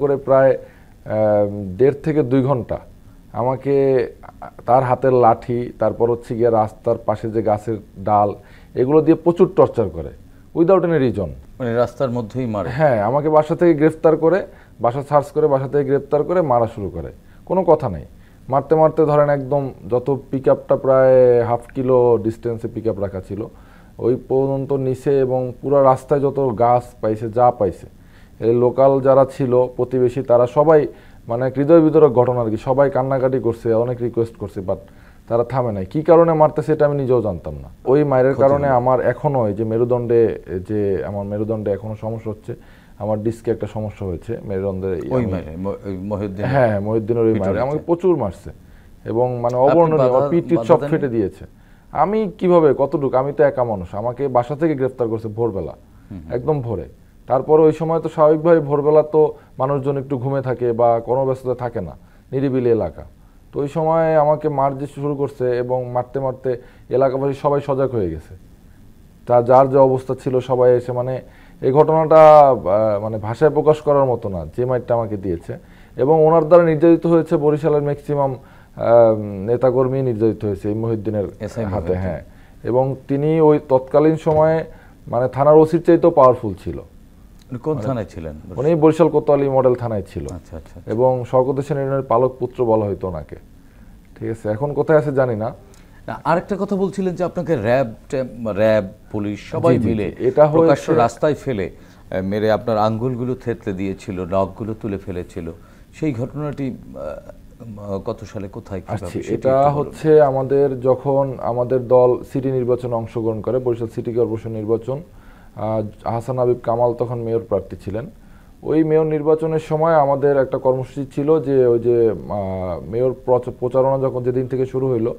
করে প্রায় 1.5 থেকে 2 ঘন্টা আমাকে তার হাতের লাঠি, তারপর হচ্ছে গিয়ে রাস্তার পাশে যে গাছের ডাল, এগুলো দিয়ে প্রচুর টর্চার করে উইদাউট এনি রিজন, মানে রাস্তার মধ্যেই মারে। হ্যাঁ, আমাকে বাসা থেকে গ্রেফতার করে, বাসা সার্চ করে বাসা থেকে গ্রেফতার করে মারা শুরু করে, কোনো কথা নেই। মারতে মারতে ধরেন একদম যত পিক আপটা প্রায় 1/2 কিলো ডিস্টেন্সে পিক আপ রাখা ছিল ওই পর্যন্ত নিচে, এবং পুরো রাস্তায় যত গাছ পাইছে যা পাইছে, এই লোকাল যারা ছিল প্রতিবেশী তারা সবাই মানে হৃদয় বিদারক ঘটনা আর কি, সবাই কান্নাকাটি করছে, অনেক রিকোয়েস্ট করছে, বাট তারা থামে নাই। কি কারণে মারতে সেটা আমি নিজেও জানতাম না। ওই মায়ের কারণে আমার এখনো এই যে মেরুদণ্ডে এখনো সমস্যা হচ্ছে, আমার ডিস্কে একটা সমস্যা হয়েছে মেরুদণ্ডে। হ্যাঁ, মহিউদ্দিনের ওই মায়ের আমাকে প্রচুর মারছে এবং মানে অবর্ণনীয়, পিঠ সব ফেটে দিয়েছে। আমি কিভাবে কতটুকু, আমি তো একা মানুষ, আমাকে বাসা থেকে গ্রেফতার করছে ভোরবেলা, একদম ভোরে। তারপর ওই সময় তো স্বাভাবিকভাবে ভোরবেলা তো মানুষজন একটু ঘুমে থাকে বা কোনো ব্যস্ততা থাকে না, নিরিবিলি এলাকা। তো ওই সময় আমাকে মারতে শুরু করছে এবং মারতে মারতে এলাকাবাসী সবাই সজাগ হয়ে গেছে। তা যার যে অবস্থা ছিল সবাই এসে, মানে এই ঘটনাটা মানে ভাষায় প্রকাশ করার মতো না, যে মাইরটা আমাকে দিয়েছে। এবং ওনার দ্বারা নির্যাতিত হয়েছে বরিশালের ম্যাক্সিমাম নেতাকর্মী নির্যাতিত হয়েছে এই মহিউদ্দিনের হাতে। হ্যাঁ, এবং তিনি ওই তৎকালীন সময়ে মানে থানার ওসির চাইতেও পাওয়ারফুল ছিল। কোন থানায় ছিলেন উনি? বরিশাল কোতোয়ালি মডেল থানায় ছিল। এবং শওকত হোসেন হিরণের পালক পুত্র বলা হইতো ওনাকে। ঠিক আছে, এখন কোথায় আছে জানি না। আরেকটা কথা বলছিলেন যে আপনাকে র্যাব পুলিশ সবাই মিলে এটা প্রকাশ্য রাস্তায় ফেলে মেরে আপনার আঙ্গুলগুলো থেতলে দিয়েছিল, নখগুলো তুলে ফেলেছিল। সেই ঘটনাটি কত সালে কোথায়? এটা হচ্ছে আমাদের যখন আমাদের দল সিটি নির্বাচনে অংশগ্রহণ করে, বরিশাল সিটি কর্পোরেশন নির্বাচন, হাসান হাবিব কামাল তখন মেয়র প্রার্থী ছিলেন। ওই মেয়র নির্বাচনের সময় আমাদের একটা কর্মসূচি ছিল যে ওই যে মেয়র প্রচারণা যখন যেদিন থেকে শুরু হইলো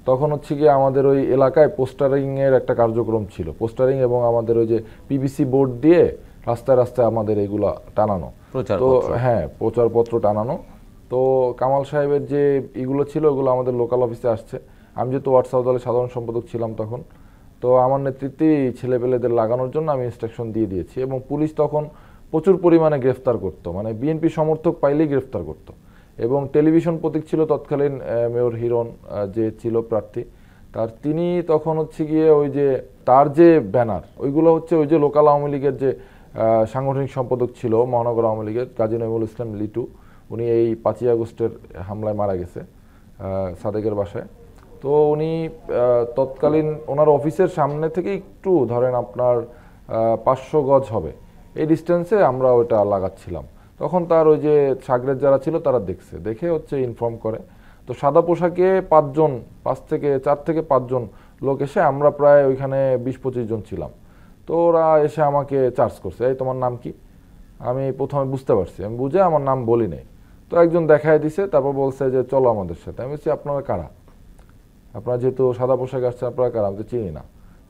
তখন হচ্ছে গিয়ে আমাদের ওই এলাকায় পোস্টারিংয়ের একটা কার্যক্রম ছিল, পোস্টারিং এবং আমাদের ওই যে পিভিসি বোর্ড দিয়ে রাস্তায় রাস্তায় আমাদের এগুলা টানানো, তো হ্যাঁ প্রচারপত্র টানানো। তো কামাল সাহেবের যে এগুলো ছিল ওগুলো আমাদের লোকাল অফিসে আসছে। আমি যেহেতু হোয়াটসঅ্যাপ দলের সাধারণ সম্পাদক ছিলাম তখন, তো আমার নেতৃত্বেই ছেলেপেলেদের লাগানোর জন্য আমি ইনস্ট্রাকশন দিয়ে দিয়েছি। এবং পুলিশ তখন প্রচুর পরিমাণে গ্রেফতার করতো, মানে বিএনপি সমর্থক পাইলেই গ্রেফতার করতো। এবং টেলিভিশন প্রতীক ছিল তৎকালীন মেয়র হিরণ যে ছিল প্রার্থী, তিনি তখন হচ্ছে গিয়ে ওই যে তার যে ব্যানার ওইগুলো হচ্ছে ওই যে লোকাল আওয়ামী লীগের যে সাংগঠনিক সম্পাদক ছিল মহানগর আওয়ামী লীগের কাজী নজরুল ইসলাম লিটু, উনি এই 5ই আগস্টের হামলায় মারা গেছে সাদেকের বাসায়। তো উনি তৎকালীন ওনার অফিসের সামনে থেকে একটু ধরেন আপনার 500 গজ হবে এই ডিস্টেন্সে আমরা ওইটা লাগাচ্ছিলাম। তখন তার ওই যে সাগরের যারা ছিল তারা দেখে হচ্ছে ইনফর্ম করে। তো সাদা পোশাকে 4 থেকে 5 জন লোক এসে, আমরা প্রায় ওইখানে 20-25 জন ছিলাম। তো ওরা এসে আমাকে চার্জ করছে, এই তোমার নাম কি? আমি প্রথমে বুঝতে পারছি, আমি বুঝে আমার নাম বলি নাই। তো একজন দেখায় দিছে, তারপর বলছে যে চলো আমাদের সাথে। আমি বলছি আপনারা কারা? আপনারা যেহেতু সাদা পোশাক আসছে আপনারা কারা? আমি তো চিনি না।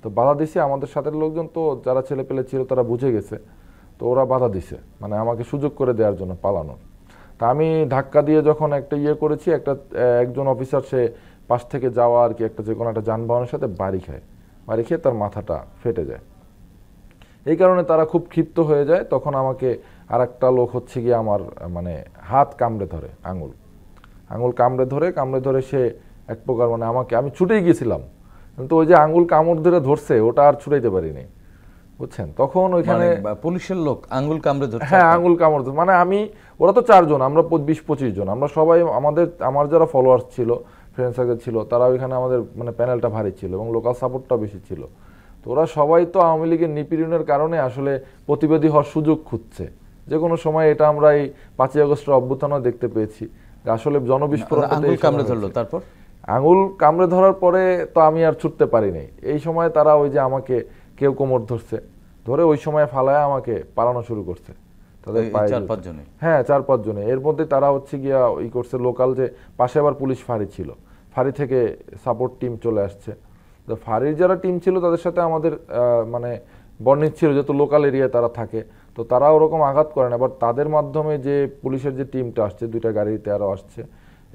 তো বাধা দিছে আমাদের সাথে লোকজন, তো যারা ছেলে পেলে ছিল তারা বুঝে গেছে, তো ওরা বাধা দিছে মানে আমাকে সুযোগ করে দেওয়ার জন্য পালানোর। তা আমি ধাক্কা দিয়ে যখন একটা করেছি, একজন অফিসার সে পাশ থেকে যাওয়া আর কি একটা যে কোনো একটা যানবাহনের সাথে বাড়ি খেয়ে তার মাথাটা ফেটে যায়। এই কারণে তারা খুব ক্ষিপ্ত হয়ে যায়। তখন আমাকে আর একটা লোক হচ্ছে গিয়ে আমার মানে হাত কামড়ে ধরে, আঙুল কামড়ে ধরে সে এক প্রকার মানে আমি ছুটেই গিয়েছিলাম, কিন্তু ওই যে আঙুল কামড় ধরে ধরছে ওটা আর ছুটাইতে পারিনি, বুঝছেন। তখন ওইখানে পুলিশের লোক আঙুল কামড়ে ধরে, হ্যাঁ আঙুল কামড় ধরে, মানে ওরা তো 4 জন, আমরা 20-25 জন, আমরা সবাই আমার যারা ফলোয়ার্স ছিল, ফ্রেন্ড সার্কেল ছিল, তারা ওইখানে আমাদের মানে প্যানেলটা ভারী ছিল এবং লোকাল সাপোর্টটা বেশি ছিল। তো ওরা সবাই তো আওয়ামী লীগের নিপীড়নের কারণে আসলে প্রতিবাদী হওয়ার সুযোগ খুঁজছে যে কোনো সময়। এটা আমরা এই 5ই আগস্টের অভ্যুত্থানও দেখতে পেয়েছি যে আসলে জনবিস্ফোরণ। আঙুল কামড়ে ধরলো, তারপর আঙুল কামড়ে ধরার পরে তো আমি আর ছুটতে পারিনি। এই সময় তারা ওই যে আমাকে কেউ কোমর ধরে ওই সময় ফালায় আমাকে পালানো শুরু করছে। তাদের 4-5 জনে, হ্যাঁ 4-5 জনে। এর মধ্যে তারা হচ্ছে গিয়া ই করছে, লোকাল যে পাশে আবার পুলিশ ফাঁড়ি ছিল, ফাঁড়ি থেকে সাপোর্ট টিম চলে আসছে। তো ফাঁড়ির যারা টিম ছিল তাদের সাথে আমাদের মানে বন্ডিং ছিল, যেহেতু লোকাল এরিয়ায় তারা থাকে, তো তারা ওরকম আঘাত করে না। বাট তাদের মাধ্যমে যে পুলিশের যে টিমটা আসছে, 2টা গাড়িতে আরও আসছে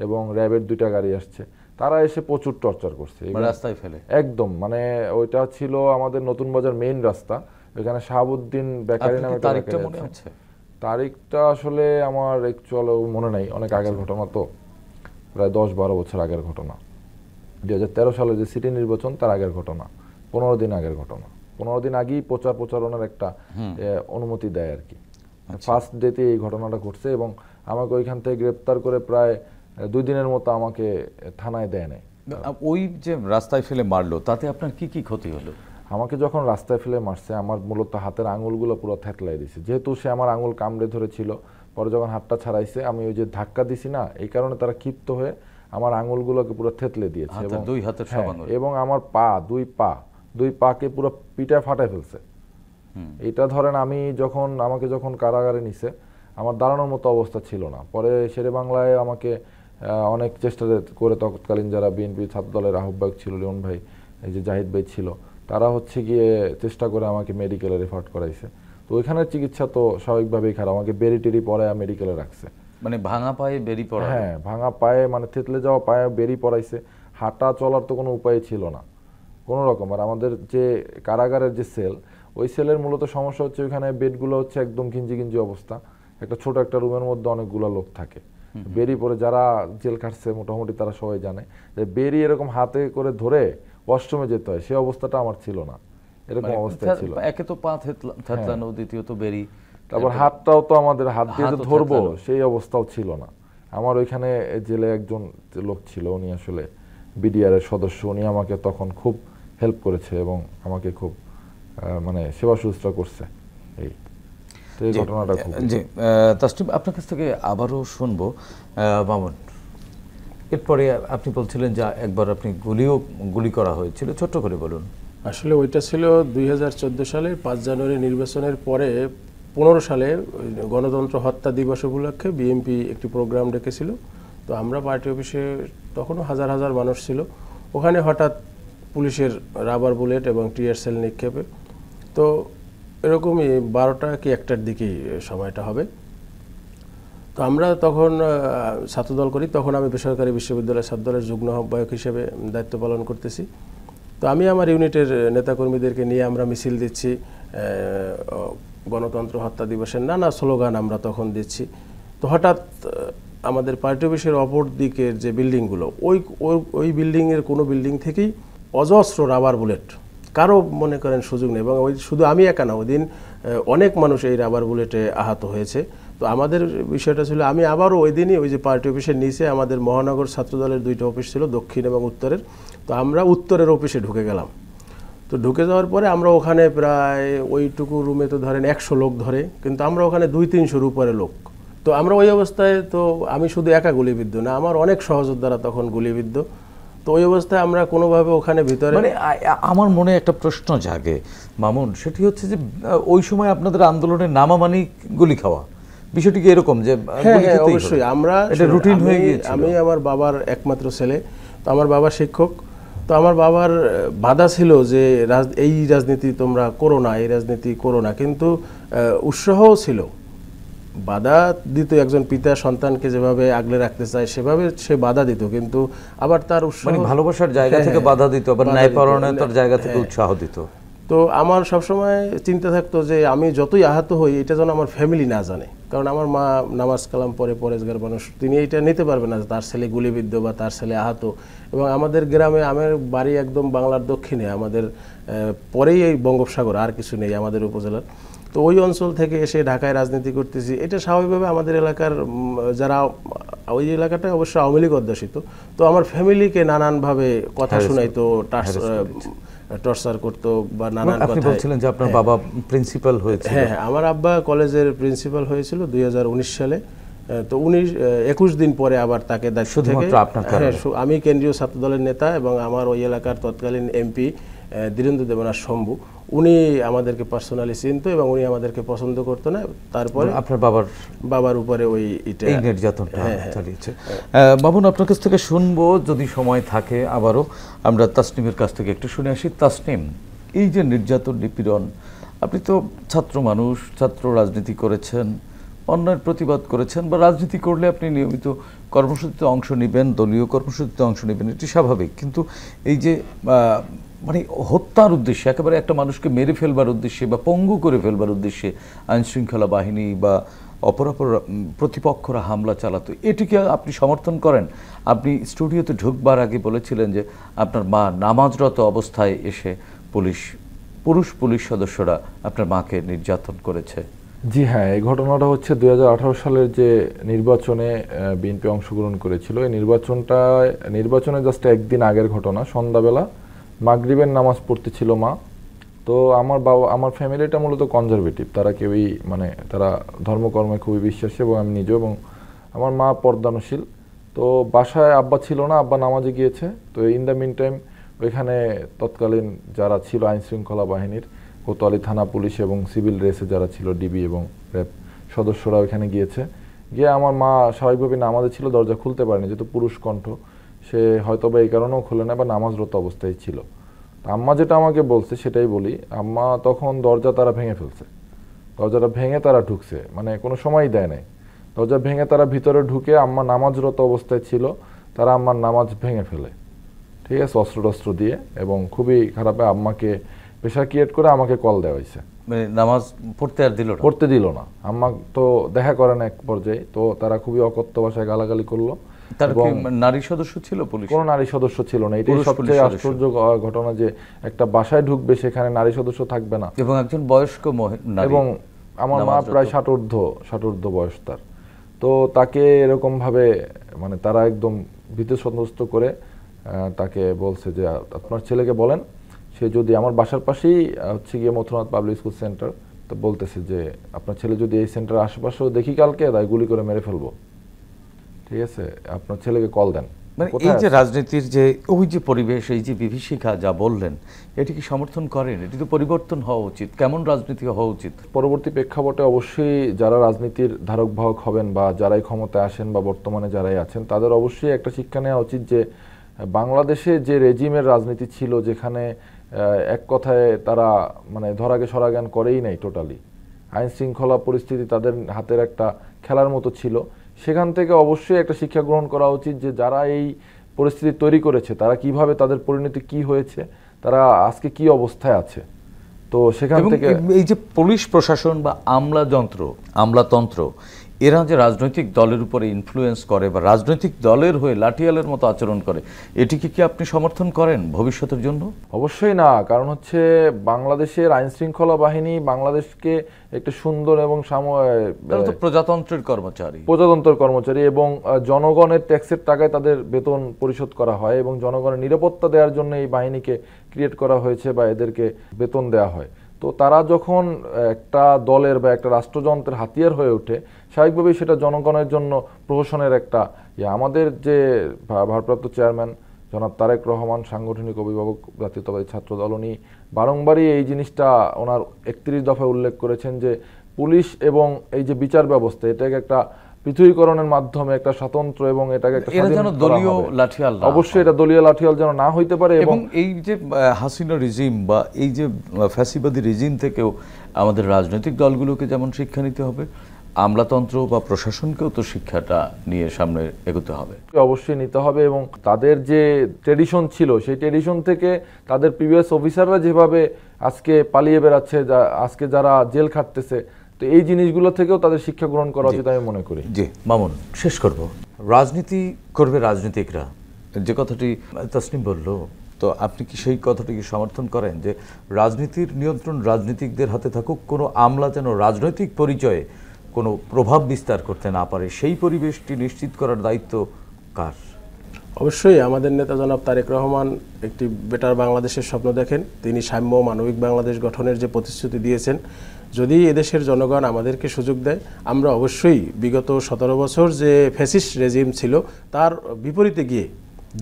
এবং র্যাবের 2টা গাড়ি আসছে, তারা এসে প্রচুর টর্চার করছে রাস্তায় ফেলে একদম। মানে ওইটা ছিল আমাদের নতুন বাজার মেইন রাস্তা, ওইখানে শাহাবুদ্দিন বেকারি নামে একটা বেকারি আছে। তারিখটা আসলে আমার অ্যাকচুয়ালি মনে নাই, অনেক আগের ঘটনা, তো প্রায় 10-12 বছর আগের ঘটনা। 2013 সালে যে সিটি নির্বাচন তার আগের ঘটনা, 15 দিন আগের ঘটনা। 15 দিন আগেই প্রচারণার একটা অনুমতি দেয় আর কি। ফার্স্ট ডেতে এই ঘটনাটা ঘটছে এবং আমাকে ওইখান থেকে গ্রেপ্তার করে প্রায় 2 দিনের মতো আমাকে থানায় দেয় নাই। ওই যে রাস্তায় ফেলে মারলো, তাতে আপনার কি কি ক্ষতি হলো? আমাকে যখন রাস্তায় ফেলে মারছে, আমার মূলত হাতের আঙুলগুলো পুরো থেতলাই দিছে, যেহেতু সে আমার আঙুল কামড়ে ধরেছিল। পরে যখন হাতটা ছাড়াইছে, আমি ওই যে ধাক্কা দিছি না, এই কারণে তারা ক্ষিপ্ত হয়ে আমার আঙুলগুলোকে পুরো থেতলে দিয়েছে এবং 2 হাতের সব আঙুল, এবং আমার পা, দুই পাকে পুরো পিটা ফাটায় ফেলছে। এটা ধরেন আমি আমাকে যখন কারাগারে নিছে, আমার দাঁড়ানোর মতো অবস্থা ছিল না। পরে শেরে বাংলায় আমাকে অনেক চেষ্টা করে তৎকালীন যারা বিএনপি ছাত্র দলের আহ্বায়ক ছিল, লিওন ভাই, এই যে জাহিদ ভাই ছিল, তারা হচ্ছে গিয়ে চেষ্টা করে আমাকে মেডিকেলে রেফার করাইছে। তো ওইখানের চিকিৎসা তো স্বাভাবিকভাবেই খারাপ, আমাকে বেরি টেরি পরায় মেডিকেলে রাখছে। মানে ভাঙা পায়ে বেরি পড়া? হ্যাঁ, ভাঙা পায়ে, মানে থেতলে যাওয়া পায়ে বেরি পরাইছে। হাঁটা চলার তো কোনো উপায় ছিল না কোনো রকম। আর আমাদের যে কারাগারের যে সেল, ওই সেলের মূলত সমস্যা হচ্ছে ওইখানে বেডগুলো হচ্ছে একদম ঘিঞ্জি অবস্থা, একটা ছোট একটা রুমের মধ্যে অনেকগুলো লোক থাকে। বেরি পরে যারা জেল খাটছে মোটামুটি তারা সবাই জানে যে বেরি এরকম হাতে করে ধরে ওয়াশরুমে যেতে হয়, সেই অবস্থাটা আমার ছিল না, এরকম অবস্থা ছিল। একে তো পা থেতলানো, দ্বিতীয়ত বেরি, তারপর হাতটাও তো আমাদের হাত দিয়ে যে ধরবো সেই অবস্থাও ছিল না আমার। ওইখানে জেলে একজন লোক ছিল, উনি আসলে বিডিআর এর সদস্য, উনি আমাকে তখন খুব হেল্প করেছে এবং আমাকে খুব মানে সেবা শুশ্রূষা করছে। এই ঘটনাটা খুব। জি তাসনিম, আপনার কাছ থেকে আবারও শুনবো। মামুন, এরপরে আপনি বলছিলেন যে একবার আপনি গুলি করা হয়েছিল, ছোট্ট করে বলুন। আসলে ওইটা ছিল 2014 সালের 5 জানুয়ারি নির্বাচনের পরে 15 সালে গণতন্ত্র হত্যা দিবস উপলক্ষে বিএনপি একটি প্রোগ্রাম ডেকেছিল। তো আমরা পার্টি অফিসে, তখনও হাজার হাজার মানুষ ছিল, ওখানে হঠাৎ পুলিশের রাবার বুলেট এবং টিয়ার সেল নিক্ষেপে, তো এরকমই 12টা কি 1টার দিকেই সময়টা হবে। তো আমরা তখন ছাত্রদল করি, তখন আমি বেসরকারি বিশ্ববিদ্যালয় ছাত্রদলের যুগ্ম আহ্বায়ক হিসেবে দায়িত্ব পালন করতেছি। তো আমি আমার ইউনিটের নেতাকর্মীদেরকে নিয়ে আমরা মিছিল দিচ্ছি, গণতন্ত্র হত্যা দিবসের নানা স্লোগান আমরা তখন দিচ্ছি। তো হঠাৎ আমাদের পার্টি অফিসের অপর দিকের যে বিল্ডিংগুলো, ওই বিল্ডিংয়ের কোনো বিল্ডিং থেকেই অজস্র রাবার বুলেট, কারো মনে করেন সুযোগ নেই, এবং ওই শুধু আমি একা না, ওই দিন অনেক মানুষ এই রাবার বুলেটে আহত হয়েছে। তো আমাদের বিষয়টা ছিল, আমি আবারও ওই দিনই ওই যে পার্টি অফিসের নিচে আমাদের মহানগর ছাত্রদলের 2টা অফিস ছিল, দক্ষিণ এবং উত্তরের। তো আমরা উত্তরের অফিসে ঢুকে গেলাম। তো ঢুকে যাওয়ার পরে আমরা ওখানে প্রায় ওইটুকু রুমে তো ধরেন 100 লোক ধরে, কিন্তু আমরা ওখানে 200-300-র উপরে লোক। তো আমরা ওই অবস্থায়, তো আমি শুধু একা গুলিবিদ্ধ না, আমার অনেক সহযোদ্ধারা তখন গুলিবিদ্ধ। তো ওই অবস্থায় আমরা কোনোভাবে ওখানে ভিতরে, মানে আমার মনে একটা প্রশ্ন জাগে মামুন, সেটি হচ্ছে যে ওই সময় আপনাদের আন্দোলনের নামা মানে গুলি খাওয়া, বিষয়টি কি এরকম যে? হ্যাঁ, অবশ্যই আমরা, এটা রুটিন হয়ে গিয়েছিল। আমি আমার বাবার একমাত্র ছেলে, তো আমার বাবা শিক্ষক। তো আমার বাবার বাধা ছিল যে এই রাজনীতি তোমরা করো না, এই রাজনীতি করো না, কিন্তু উৎসাহও ছিল। বাধা দিত, একজন পিতা সন্তানকে যেভাবে আগলে রাখতে চায় সেভাবে সে বাধা দিত, কিন্তু আবার তার উৎসাহ, মানে ভালোবাসার জায়গা থেকে বাধা দিত, আবার ন্যায়পরায়ণতার জায়গা থেকে উৎসাহ দিত। তো আমার সবসময় চিন্তা থাকতো যে আমি যতই আহত হই, এটা যেন আমার ফ্যামিলি না জানে, কারণ আমার মা নামাজ কালাম পরে পরেজগার মানুষ, তিনি এটা নিতে পারবে না যে তার ছেলে গুলিবিদ্ধ বা তার ছেলে আহত। এবং আমাদের গ্রামে, আমার বাড়ি একদম বাংলার দক্ষিণে, আমাদের পরেই এই বঙ্গোপসাগর, আর কিছু নেই আমাদের উপজেলার। তো ওই অঞ্চল থেকে এসে ঢাকায় রাজনীতি করতেছি, এটা স্বাভাবিকভাবে আমাদের এলাকার যারা, ওই এলাকাটা অবশ্য আওয়ামী লীগ অধ্যুষিত, তো আমার ফ্যামিলিকে নানানভাবে কথা শোনাইতো, টর্চার করতো বা নানান কথা। আপনি বলছিলেন যে আপনার বাবা প্রিন্সিপাল হয়েছিল? হ্যাঁ, আমার আব্বা কলেজের প্রিন্সিপাল হয়েছিল 2019 সালে। তো 21 দিন পরে আবার তাকে দায়িত্ব থেকে, আমি কেন্দ্রীয় ছাত্রদলের নেতা এবং আমার ওই এলাকার তৎকালীন এমপি ধীরেন্দ্র দেবনাথ শম্ভু, উনি আমাদেরকে পার্সোনালি চিনত এবং উনি আমাদেরকে পছন্দ করতো না। তারপরে আপনার বাবার উপরে ওই এই নির্যাতনটা চালিয়েছে। বাবুন, আপনার কাছ থেকে শুনবো যদি সময় থাকে আবারও, আমরা তাসনিমের কাছ থেকে একটু শুনে আসি। তাসনিম, এই যে নির্যাতন নিপীড়ন, আপনি তো ছাত্র মানুষ, ছাত্র রাজনীতি করেছেন, অন্যায়ের প্রতিবাদ করেছেন, বা রাজনীতি করলে আপনি নিয়মিত কর্মসূচিতে অংশ নেবেন, দলীয় কর্মসূচিতে অংশ নেবেন, এটি স্বাভাবিক। কিন্তু এই যে মানে হত্যার উদ্দেশ্যে, একেবারে একটা মানুষকে মেরে ফেলবার উদ্দেশ্যে বা পঙ্গু করে ফেলবার উদ্দেশ্যে আইনশৃঙ্খলা বাহিনী বা অপরাপর প্রতিপক্ষরা হামলা চালাতো, এটিকে আপনি সমর্থন করেন? আপনি স্টুডিওতে ঢুকবার আগে বলেছিলেন যে আপনার মা নামাজরত অবস্থায় এসে পুরুষ পুলিশ সদস্যরা আপনার মাকে নির্যাতন করেছে। জি হ্যাঁ, এই ঘটনাটা হচ্ছে 2018 সালের যে নির্বাচনে বিএনপি অংশগ্রহণ করেছিল, এই নির্বাচনে জাস্ট একদিন আগের ঘটনা। সন্ধ্যাবেলা মাগরিবের নামাজ পড়তেছিল মা। তো আমার ফ্যামিলিটা মূলত কনজারভেটিভ, তারা কেউই মানে তারা ধর্মকর্মে খুবই বিশ্বাসী, এবং আমি নিজেও, এবং আমার মা পর্দানশীল। তো বাসায় আব্বা ছিল না, আব্বা নামাজে গিয়েছে। তো ইন দ্য মিন টাইম ওইখানে তৎকালীন যারা ছিল আইন শৃঙ্খলা বাহিনীর, কোতোয়ালি থানা পুলিশ এবং সিভিল রেসে যারা ছিল, ডিবি এবং র্যাব সদস্যরা ওইখানে গিয়ে আমার মা স্বাভাবিকভাবে নামাজে ছিল, দরজা খুলতে পারেনি, যেহেতু পুরুষ কণ্ঠ, সে হয়তো বা এই কারণেও খুলে না বা নামাজরত অবস্থায় ছিল। আম্মা যেটা আমাকে বলছে সেটাই বলি, আম্মা তখন তারা ভেঙে ফেলছে, দরজাটা ভেঙে তারা ঢুকছে, মানে কোনো সময়ই দেয় নাই। দরজা ভেঙে তারা ভিতরে ঢুকে, আম্মা নামাজরত অবস্থায় ছিল, তারা আম্মার নামাজ ভেঙে ফেলে, ঠিক আছে, অস্ত্র দিয়ে, এবং খুবই খারাপে আম্মাকে প্রেশার ক্রিয়েট করে আমাকে কল দেওয়া হয়েছে। মানে নামাজ পড়তে দিল না। আম্মা তো দেখা করেন এক পর্যায়ে, তো তারা খুবই অকথ্য ভাষায় গালাগালি করলো। তার কি নারী সদস্য ছিল? পুলিশ কোনো নারী সদস্য ছিল না। এটাই সবচেয়ে আশ্চর্য ঘটনা যে একটা বাসায় ঢুকবে, সেখানে নারী সদস্য থাকবে না, এবং একজন বয়স্ক মহিলা, এবং আমার মা প্রায় 60 বয়স তার। তো তাকে এরকম ভাবে মানে তারা একদম ভীতসন্ত্রস্ত করে তাকে বলছে যে আপনার ছেলেকে বলেন, সে যদি আমার বাসার পাশেই হচ্ছে গিয়ে মথুরানাথ পাবলিক স্কুল সেন্টার, তো বলতেছে যে আপনার ছেলে যদি এই সেন্টার আশেপাশেও দেখি কালকে, তাই গুলি করে মেরে ফেলবো, ঠিক আছে, আপনার ছেলেকে কল দেন। মানে এই যে রাজনীতির যে ওই যে পরিবেশ, এই যে বিভীষিকা যা বললেন, এটি কি সমর্থন করেন? এটি তো পরিবর্তন হওয়া উচিত। কেমন রাজনীতি হওয়া উচিত? পরবর্তী প্রেক্ষাপটে অবশ্যই যারা রাজনীতির ধারক বাহক হবেন বা যারাই ক্ষমতায় আসেন বা বর্তমানে যারাই আছেন, তাদের অবশ্যই একটা শিক্ষা নেওয়া উচিত যে বাংলাদেশে যে রেজিমের রাজনীতি ছিল, যেখানে এক কথায় তারা মানে ধরাকে সরাজ্ঞান করেই নাই, টোটালি আইন শৃঙ্খলা পরিস্থিতি তাদের হাতের একটা খেলার মতো ছিল, সেখান থেকে অবশ্যই একটা শিক্ষা গ্রহণ করা উচিত যে যারা এই পরিস্থিতি তৈরি করেছে, তারা কিভাবে, তাদের পরিণতি কি হয়েছে, তারা আজকে কি অবস্থায় আছে। তো সেখান থেকে এই যে পুলিশ প্রশাসন বা আমলাতন্ত্র, এরা যে রাজনৈতিক দলের উপরে ইনফ্লুয়েন্স করে বা রাজনৈতিক দলের হয়ে লাঠিয়ালের মতো আচরণ করে, এটিকে কি আপনি সমর্থন করেন ভবিষ্যতের জন্য? অবশ্যই না, কারণ হচ্ছে বাংলাদেশের আইন শৃঙ্খলা বাহিনী বাংলাদেশকে একটা সুন্দর এবং প্রজাতন্ত্রের কর্মচারী, এবং জনগণের ট্যাক্সের টাকায় তাদের বেতন পরিশোধ করা হয়, এবং জনগণের নিরাপত্তা দেওয়ার জন্য এই বাহিনীকে ক্রিয়েট করা হয়েছে বা এদেরকে বেতন দেওয়া হয়। তো তারা যখন একটা দলের বা একটা রাষ্ট্রযন্ত্রের হাতিয়ার হয়ে ওঠে, স্বাভাবিকভাবেই সেটা জনগণের জন্য প্রহসনের একটা আমাদের যে ভারপ্রাপ্ত চেয়ারম্যান জনাব তারেক রহমান, সাংগঠনিক অভিভাবক জাতীয়তাবাদী ছাত্র দল, উনি বারংবারই এই জিনিসটা ওনার 31 দফায় উল্লেখ করেছেন যে পুলিশ এবং এই যে বিচার ব্যবস্থা, এটাকে একটা পৃথকীকরণের মাধ্যমে একটা স্বতন্ত্র এবং এটাকে একটা দলীয় লাঠিয়াল, অবশ্যই এটা দলীয় লাঠিয়াল যেন না হইতে পারে। এবং এই যে হাসিনা রিজিম বা এই যে ফ্যাসিবাদী রিজিম থেকেও আমাদের রাজনৈতিক দলগুলোকে যেমন শিক্ষা নিতে হবে, আমলাতন্ত্র বা প্রশাসনকেও তো শিক্ষাটা নিয়ে সামনে এগোতে হবে, অবশ্যই নিতে হবে। এবং তাদের যে ট্রেডিশন ছিল, সেই ট্রেডিশন থেকে তাদের প্রিভিয়াস অফিসাররা যেভাবে আজকে পালিয়ে বেড়াচ্ছে, আজকে যারা জেল খাটতেছে, তো এই জিনিসগুলো থেকেও তাদের শিক্ষা গ্রহণ করা উচিত আমি মনে করি। জি মামুন, শেষ করব। রাজনীতি করবে রাজনীতিকরা, যে কথাটি তাসনিম বলল, তো আপনি কি সেই কথাটিকে সমর্থন করেন যে রাজনীতির নিয়ন্ত্রণ রাজনীতিকদের হাতে থাকুক, কোনো আমলা যেন রাজনৈতিক পরিচয়ে কোনো প্রভাব বিস্তার করতে না পারে, সেই পরিবেশটি নিশ্চিত করার দায়িত্ব কার? অবশ্যই আমাদের নেতা জনাব তারেক রহমান একটি বেটার বাংলাদেশের স্বপ্ন দেখেন। তিনি সাম্য মানবিক বাংলাদেশ গঠনের যে প্রতিশ্রুতি দিয়েছেন, যদি এদেশের জনগণ আমাদেরকে সুযোগ দেয়, আমরা অবশ্যই বিগত 17 বছর যে ফ্যাসিস্ট রেজিম ছিল তার বিপরীতে গিয়ে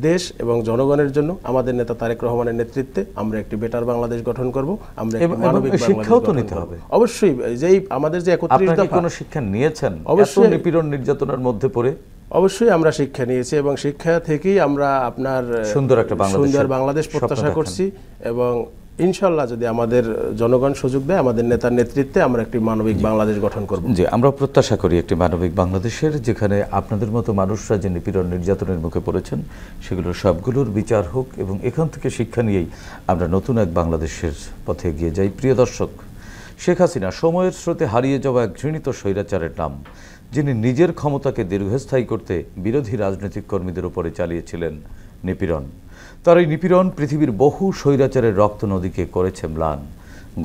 দেশ এবং জনগণের জন্য আমাদের নেতা তারেক রহমানের নেতৃত্বে আমরা একটি বেটার বাংলাদেশ গঠন করব। আমরা একটি মানবিক শিক্ষাও তো নিতে হবে অবশ্যই। যেই আমাদের যে 31 দফা, কোনো শিক্ষা নিয়েছেন অবশ্যই নিপীড়ন নির্যাতনের মধ্যে পড়ে? অবশ্যই আমরা শিক্ষা নিয়েছি এবং শিক্ষা থেকেই আমরা আপনার সুন্দর বাংলাদেশ প্রত্যাশা করছি এবং ইনশাআল্লাহ যদি আমাদের জনগণ সুযোগ দেয় আমাদের নেতার নেতৃত্বে আমরা একটি মানবিক বাংলাদেশ গঠন করব। জি, আমরা প্রত্যাশা করি একটি মানবিক বাংলাদেশের, যেখানে আপনাদের মতো মানুষরা যে নিপীড়ন নির্যাতনের মুখে পড়েছেন সেগুলো সবগুলোর বিচার হোক এবং এখান থেকে শিক্ষা নিয়েই আমরা নতুন এক বাংলাদেশের পথে এগিয়ে যাই। প্রিয় দর্শক, শেখ হাসিনা সময়ের স্রোতে হারিয়ে যাওয়া এক ঘৃণিত স্বৈরাচারের নাম, যিনি নিজের ক্ষমতাকে দীর্ঘস্থায়ী করতে বিরোধী রাজনৈতিক কর্মীদের উপরে চালিয়েছিলেন নিপীড়ন। তার এই নিপীড়ন পৃথিবীর বহু স্বৈরাচারের রক্ত নদীকে করেছে ম্লান,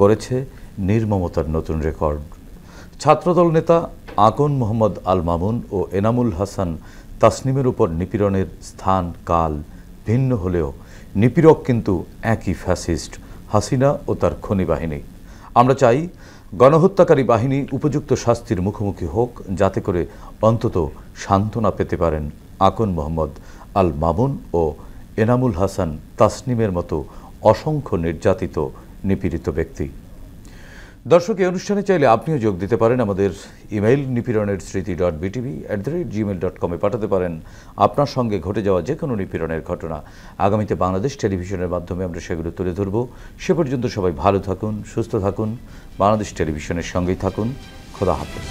গড়েছে নির্মমতার নতুন রেকর্ড। ছাত্রদল নেতা আকন মোহাম্মদ আল মামুন ও এনামুল হাসান তাসনিমের উপর নিপীড়নের স্থান কাল ভিন্ন হলেও নিপীড়ক কিন্তু একই ফ্যাসিস্ট হাসিনা ও তার খনি বাহিনী। আমরা চাই গণহত্যাকারী বাহিনী উপযুক্ত শাস্তির মুখোমুখি হোক, যাতে করে অন্তত সান্ত্বনা পেতে পারেন আকন মোহাম্মদ আল মামুন ও এনামুল হাসান তাসনিমের মতো অসংখ্য নির্যাতিত নিপীড়িত ব্যক্তি। দর্শক, এই অনুষ্ঠানে চাইলে আপনিও যোগ দিতে পারেন। আমাদের ইমেইল nipiranersriti.btv@gmail.com পাঠাতে পারেন আপনার সঙ্গে ঘটে যাওয়া যে কোনো নিপীড়নের ঘটনা। আগামীতে বাংলাদেশ টেলিভিশনের মাধ্যমে আমরা সেগুলো তুলে ধরব। সে পর্যন্ত সবাই ভালো থাকুন, সুস্থ থাকুন, বাংলাদেশ টেলিভিশনের সঙ্গেই থাকুন। খোদা হাফেজ।